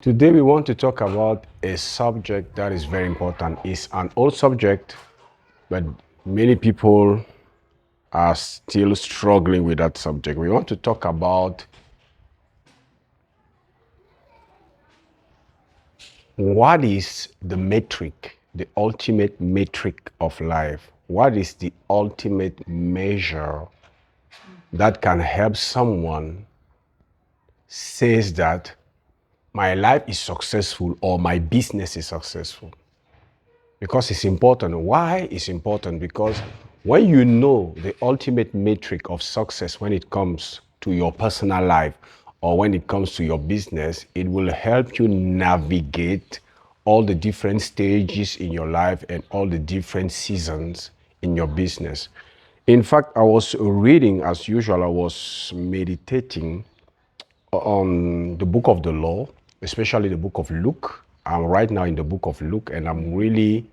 Today we want to talk about a subject that is very important. It's an old subject, but many people are still struggling with that subject. We want to talk about what is the metric, the ultimate metric of life. What is the ultimate measure that can help someone says that my life is successful or my business is successful? Because it's important. Why it's important? Because when you know the ultimate metric of success when it comes to your personal life or when it comes to your business, it will help you navigate all the different stages in your life and all the different seasons in your business. In fact, I was reading, as usual, I was meditating on the book of the law, especially the book of Luke. I'm right now in the book of Luke, and I'm really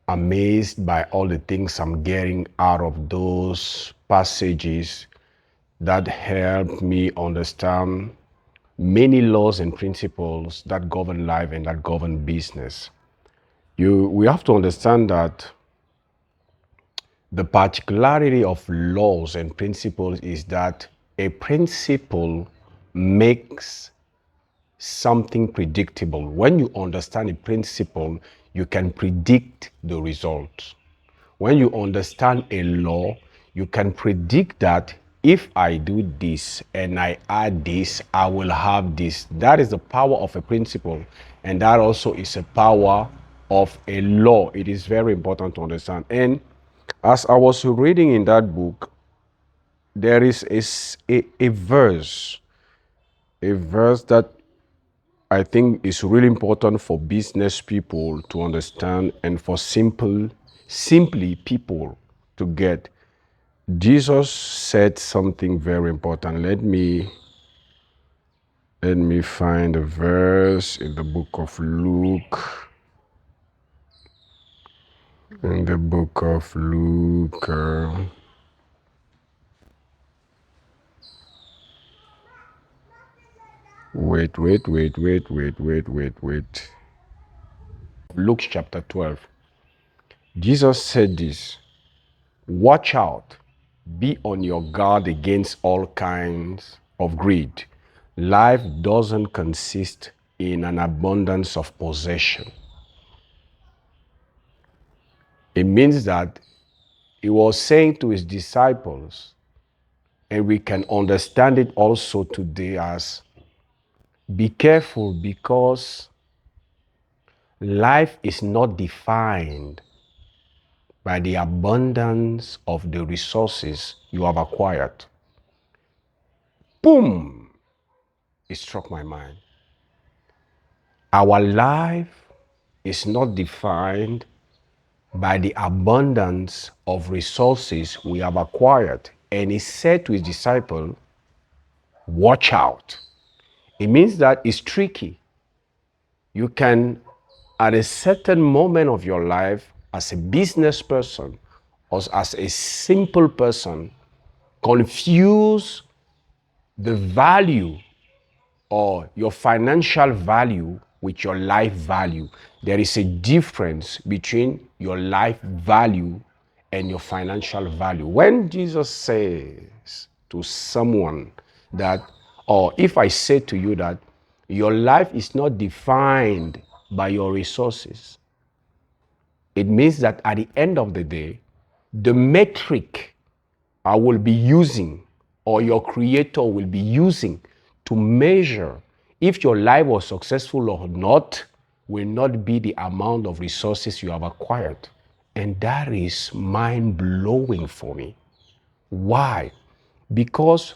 amazed by all the things I'm getting out of those passages that help me understand many laws and principles that govern life and that govern business. We have to understand that the particularity of laws and principles is that a principle makes something predictable. When you understand a principle, you can predict the result. When you understand a law, you can predict that if I do this and I add this, I will have this. That is the power of a principle. And that also is a power of a law. It is very important to understand. And as I was reading in that book, there is a verse that I think is really important for business people to understand and for simply people to get. Jesus said something very important. Let me find a verse in the book of Luke. In the book of Luke. Wait. Luke chapter 12. Jesus said this: watch out, be on your guard against all kinds of greed. Life doesn't consist in an abundance of possession. It means that he was saying to his disciples, and we can understand it also today as, be careful, because life is not defined by the abundance of the resources you have acquired. Boom! It struck my mind. Our life is not defined by the abundance of resources we have acquired. And he said to his disciple, watch out. It means that it's tricky. You can, at a certain moment of your life, as a business person or as a simple person, confuse the value or your financial value with your life value. There is a difference between your life value and your financial value. When Jesus says to someone that, or if I say to you that your life is not defined by your resources, it means that at the end of the day, the metric I will be using, or your creator will be using to measure if your life was successful or not, will not be the amount of resources you have acquired. And that is mind blowing for me. Why? Because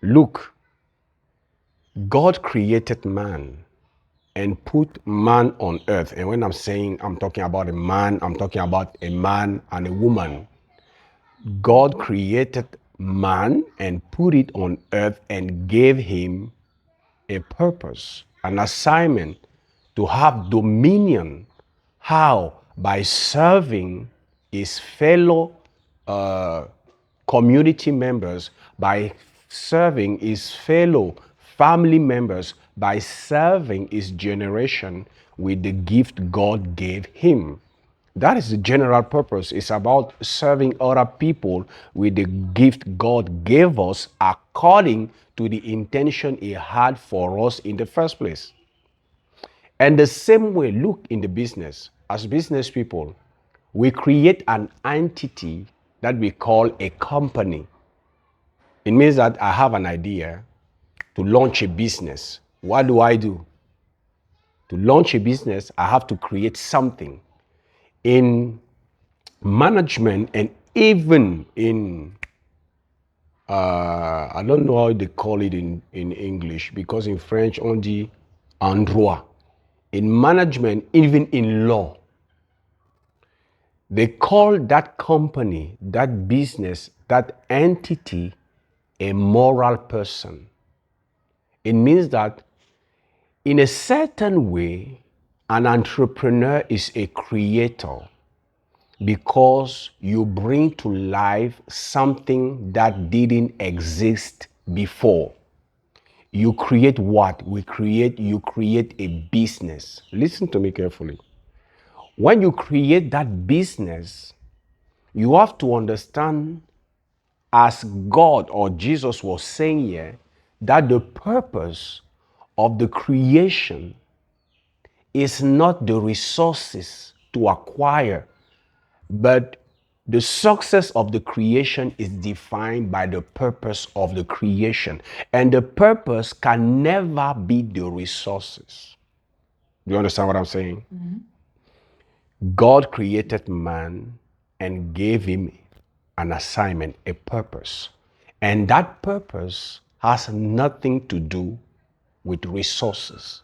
look, God created man and put man on earth. And when I'm talking about a man, I'm talking about a man and a woman. God created man and put it on earth and gave him a purpose, an assignment to have dominion. How? By serving his fellow community members, by serving his fellow family members by serving his generation with the gift God gave him. That is the general purpose. It's about serving other people with the gift God gave us according to the intention he had for us in the first place. And the same way, look in the business. As business people, we create an entity that we call a company. It means that I have an idea to launch a business. What do? To launch a business, I have to create something. In management and even in, I don't know how they call it in English, because in French, on dit en droit. In management, even in law, they call that company, that business, that entity a moral person. It means that in a certain way, an entrepreneur is a creator because you bring to life something that didn't exist before. You create what? You create a business. Listen to me carefully. When you create that business, you have to understand, as God or Jesus was saying here, that the purpose of the creation is not the resources to acquire, but the success of the creation is defined by the purpose of the creation. And the purpose can never be the resources. Do you understand what I'm saying? Mm-hmm. God created man and gave him an assignment, a purpose. And that purpose has nothing to do with resources.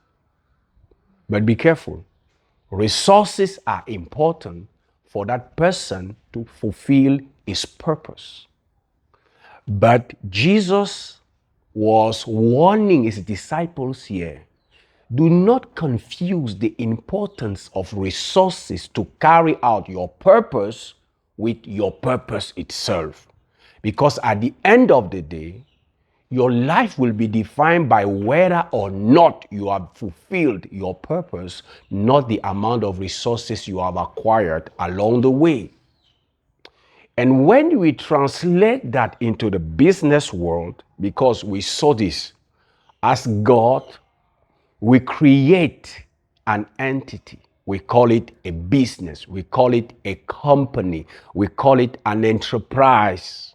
But be careful. Resources are important for that person to fulfill his purpose. But Jesus was warning his disciples here. Do not confuse the importance of resources to carry out your purpose with your purpose itself. Because at the end of the day, your life will be defined by whether or not you have fulfilled your purpose, not the amount of resources you have acquired along the way. And when we translate that into the business world, because we saw this, as God, we create an entity. We call it a business. We call it a company. We call it an enterprise.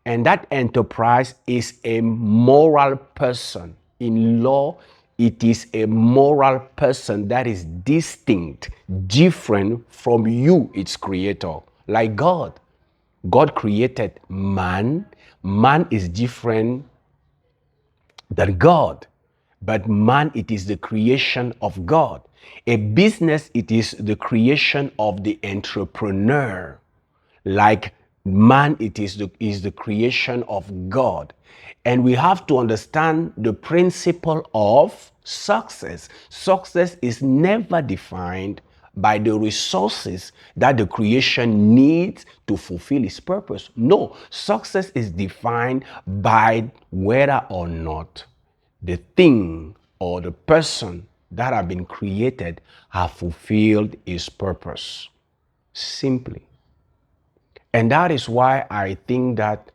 And that enterprise is a moral person. In law, it is a moral person that is distinct, different from you, its creator. Like God. God created man. Man is different than God. But man, it is the creation of God. A business, it is the creation of the entrepreneur. Like man, it is the creation of God. And we have to understand the principle of success. Success is never defined by the resources that the creation needs to fulfill its purpose. No, success is defined by whether or not the thing or the person that have been created have fulfilled its purpose. Simply. And that is why I think that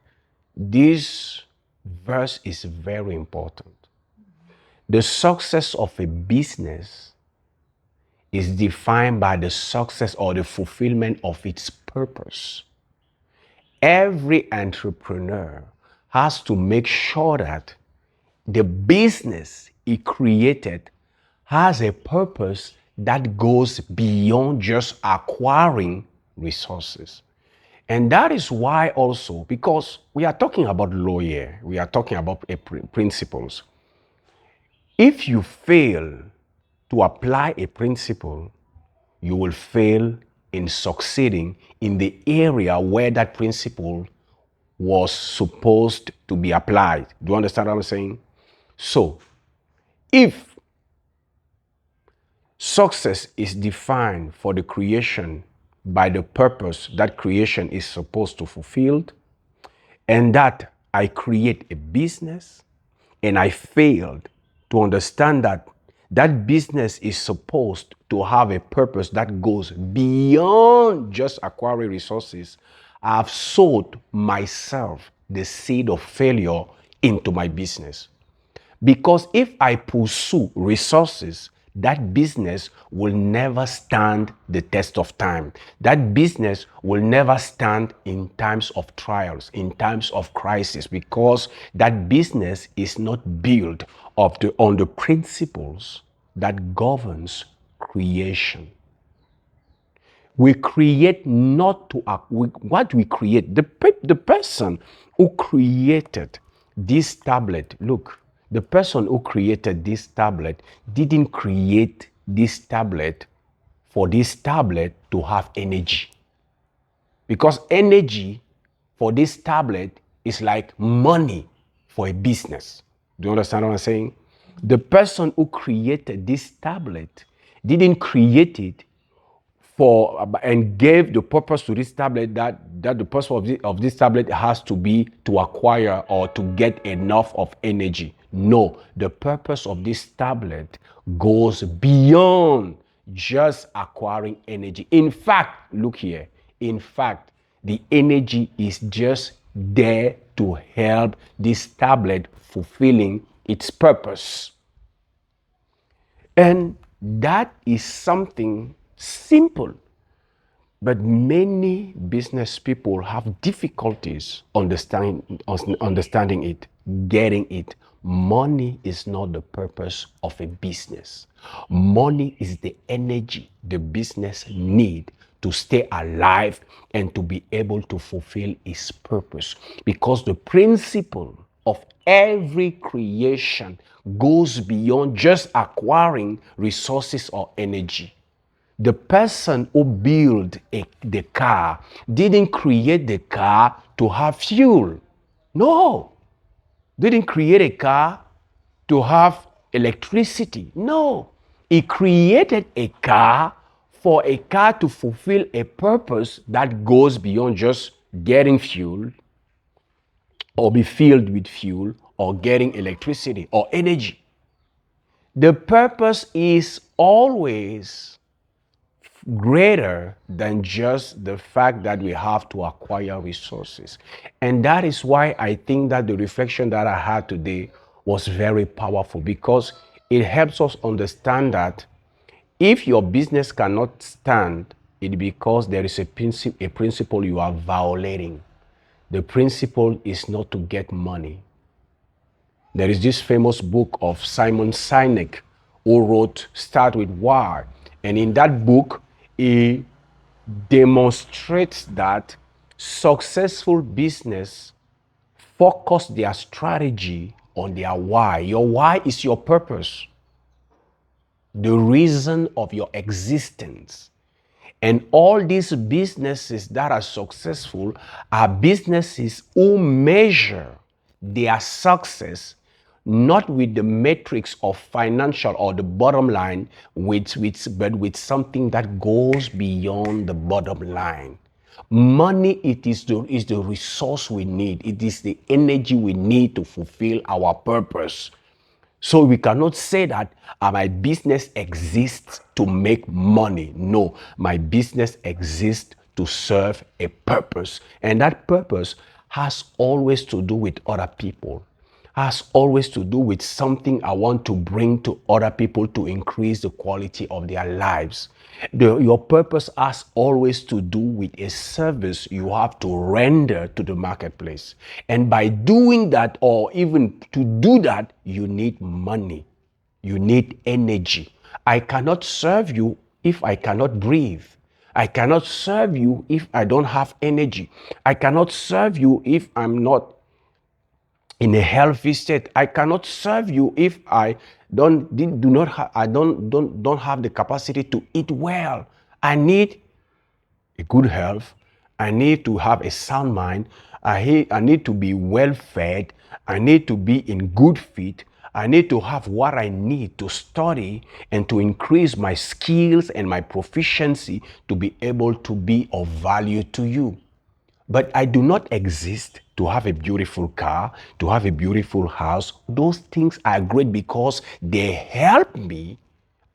this verse is very important. The success of a business is defined by the success or the fulfillment of its purpose. Every entrepreneur has to make sure that the business he created has a purpose that goes beyond just acquiring resources. And that is why also, because we are talking about law here, we are talking about principles. If you fail to apply a principle, you will fail in succeeding in the area where that principle was supposed to be applied. Do you understand what I'm saying? So, if success is defined for the creation by the purpose that creation is supposed to fulfill, and that I create a business, and I failed to understand that that business is supposed to have a purpose that goes beyond just acquiring resources, I've sowed myself the seed of failure into my business. Because if I pursue resources, that business will never stand the test of time. That business will never stand in times of trials, in times of crisis, because that business is not built on the principles that governs creation. We create not to what we create. The person who created this tablet, look, the person who created this tablet didn't create this tablet for this tablet to have energy. Because energy for this tablet is like money for a business. Do you understand what I'm saying? The person who created this tablet didn't create it for and gave the purpose to this tablet that the purpose of this tablet has to be to acquire or to get enough of energy. No, the purpose of this tablet goes beyond just acquiring energy. In fact, look here. In fact, the energy is just there to help this tablet fulfilling its purpose. And that is something simple. But many business people have difficulties understanding it, getting it. Money is not the purpose of a business. Money is the energy the business need to stay alive and to be able to fulfill its purpose. Because the principle of every creation goes beyond just acquiring resources or energy. The person who built the car didn't create the car to have fuel. No. Didn't create a car to have electricity. No. He created a car for a car to fulfill a purpose that goes beyond just getting fuel or be filled with fuel or getting electricity or energy. The purpose is always greater than just the fact that we have to acquire resources. And that is why I think that the reflection that I had today was very powerful, because it helps us understand that if your business cannot stand, it's because there is a principle you are violating. The principle is not to get money. There is this famous book of Simon Sinek who wrote Start With Why. And in that book, he demonstrates that successful business focus their strategy on their why. Your why is your purpose, the reason of your existence. And all these businesses that are successful are businesses who measure their success not with the metrics of financial or the bottom line, but with something that goes beyond the bottom line. Money, it is the resource we need. It is the energy we need to fulfill our purpose. So we cannot say that my business exists to make money. No, my business exists to serve a purpose. And that purpose has always to do with other people, has always to do with something I want to bring to other people to increase the quality of their lives. Your purpose has always to do with a service you have to render to the marketplace. And by doing that, or even to do that, you need money. You need energy. I cannot serve you if I cannot breathe. I cannot serve you if I don't have energy. I cannot serve you if I'm not in a healthy state. I cannot serve you if I don't have the capacity to eat well. I need a good health. I need to have a sound mind. I need to be well fed. I need to be in good fit. I need to have what I need to study and to increase my skills and my proficiency to be able to be of value to you. But I do not exist to have a beautiful car, to have a beautiful house. Those things are great because they help me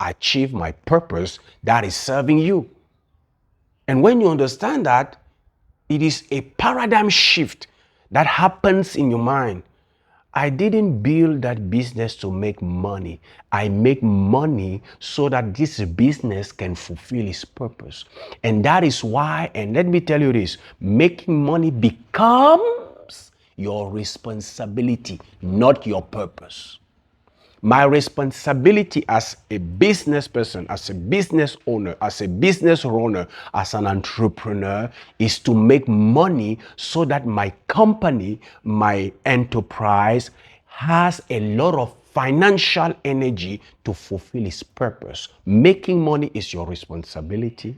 achieve my purpose that is serving you. And when you understand that, it is a paradigm shift that happens in your mind. I didn't build that business to make money. I make money so that this business can fulfill its purpose. And that is why, and let me tell you this, making money becomes your responsibility, not your purpose. My responsibility as a business person, as a business owner, as a business runner, as an entrepreneur is to make money so that my company, my enterprise has a lot of financial energy to fulfill its purpose. Making money is your responsibility.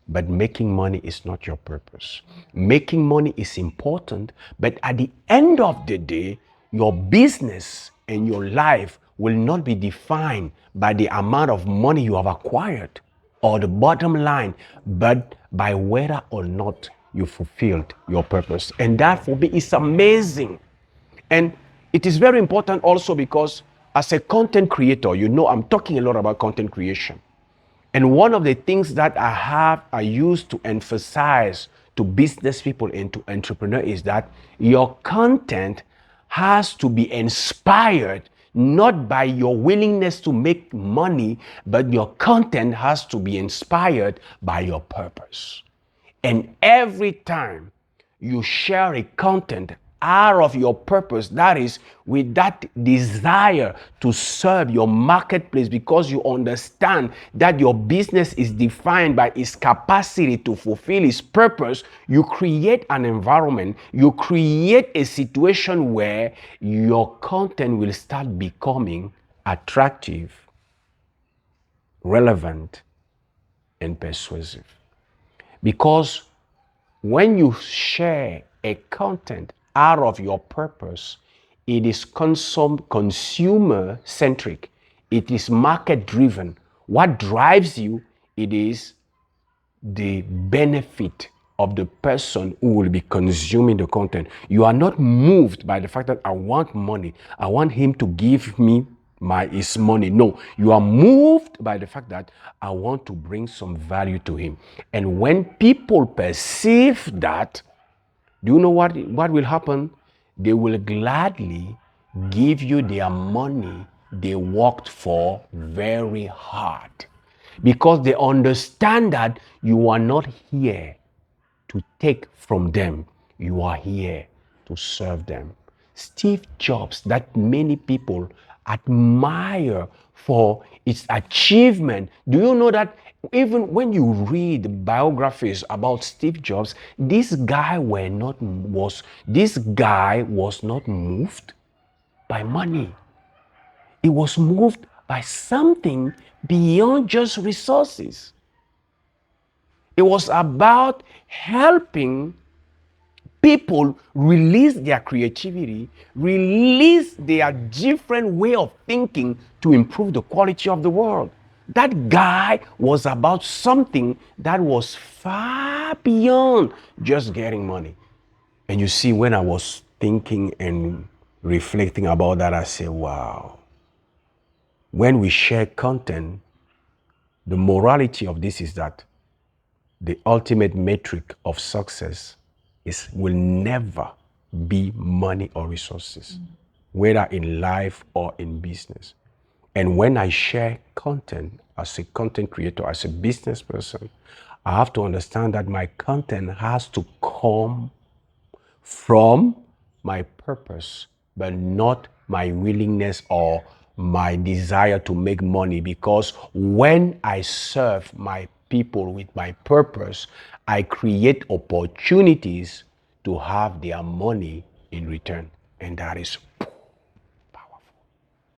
But making money is not your purpose. Making money is important, but at the end of the day, your business and your life will not be defined by the amount of money you have acquired or the bottom line, but by whether or not you fulfilled your purpose. And that for me is amazing. And it is very important also because as a content creator, you know, I'm talking a lot about content creation. And one of the things that I use to emphasize to business people and to entrepreneurs is that your content has to be inspired not by your willingness to make money, but your content has to be inspired by your purpose. And every time you share a content out of your purpose, that is with that desire to serve your marketplace, because you understand that your business is defined by its capacity to fulfill its purpose, you create an environment, you create a situation where your content will start becoming attractive, relevant, and persuasive. Because when you share a content out of your purpose, it is consumer centric. It is market driven. What drives you? It is the benefit of the person who will be consuming the content. You are not moved by the fact that I want money. I want him to give me his money. No, you are moved by the fact that I want to bring some value to him. And when people perceive that, do you know what will happen? They will gladly give you their money they worked for very hard, because they understand that you are not here to take from them, you are here to serve them. Steve Jobs, that many people admire for its achievement. Do you know that even when you read biographies about Steve Jobs, this guy was not moved by money. He was moved by something beyond just resources. It was about helping people release their creativity, release their different way of thinking to improve the quality of the world. That guy was about something that was far beyond just getting money. And you see, when I was thinking and reflecting about that, I said, wow. When we share content, the morality of this is that the ultimate metric of success will never be money or resources, whether in life or in business. And when I share content as a content creator, as a business person, I have to understand that my content has to come from my purpose, but not my willingness or my desire to make money. Because when I serve my people with my purpose, I create opportunities to have their money in return. And that is